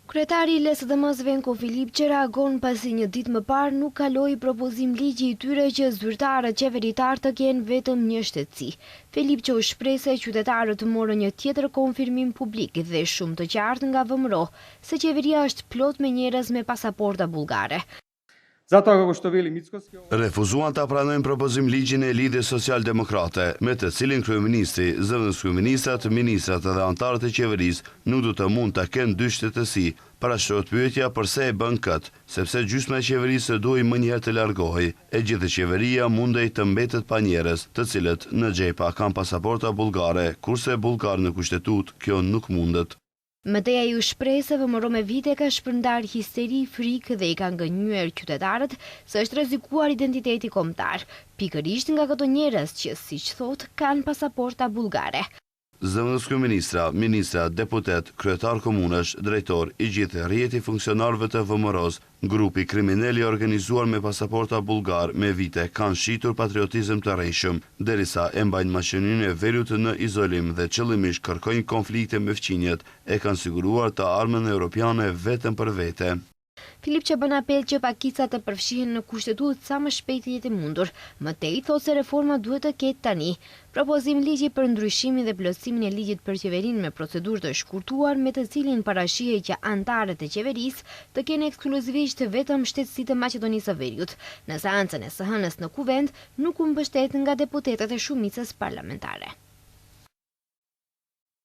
Kryetari i LSDM-s Venko Filip që reagon pasi një ditë më parë nuk kaloi propozim ligji i tyre që zyrtarët qeveritar të kenë vetëm një shtetësi. Filip që u shpreh se qytetarët morën një tjetër konfirmim publik dhe shumë të qartë nga VMRO se qeveria është plot me njerëz me pasaporta bullgare. Refuzuan ta pranojnë propozim ligjin e Lidhjes Social-Demokrate, me të cilin kryeministri, zëvendës kryeministrat, ministrat dhe anëtarët e qeverisë nuk do të mund ta kenë dy shtetësi. Parashtrohet pyetja pse e bën këtë, sepse gjysma e qeverisë duhej më njëherë të largohej, e gjithë qeveria mundej të mbetet pa njerëz, të cilët në xhepa kanë pasaporta bullgare, kurse bullgarë në kushtetut kjo nuk mundet. Mëtej ai u shpreh se VMRO me vite ka shpërndar histeri, frikë dhe i ka ngënjyer qytetarët se është rrezikuar identiteti kombëtar, pikërisht nga ato njerëz që, siç thotë, kanë pasaporta bullgare. Zëvendës kryeministra, ministra, deputet, kryetar komunesh, drejtor, i gjithë rrjeti funksionarëve të VMRO-s, grupi kriminal i organizuar me pasaporta bullgar me vite kanë shitur patriotizëm të rrejshëm, derisa e mbajnë maqeninë e verut në izolim dhe qëllimisht kërkojnë konflikte me fqinjet, e kanë siguruar të armën europiane vetëm për vete. Filip që bën apel që pakicat të përfshihen në kushtetutë sa më shpejt jetë mundur. Mëtej thotë se reforma duhet të ketë tani. Propozim ligji për ndryshimin dhe plotësimin e ligjit për qeverinë me procedurë të shkurtuar me të cilin parashihej që anëtarët e qeverisë të kenë ekskluzivisht vetëm shtetësitë të Maqedonisë së Veriut. Në seancën e së hënës në Kuvend nuk u mbështet nga deputetët e shumicës parlamentare.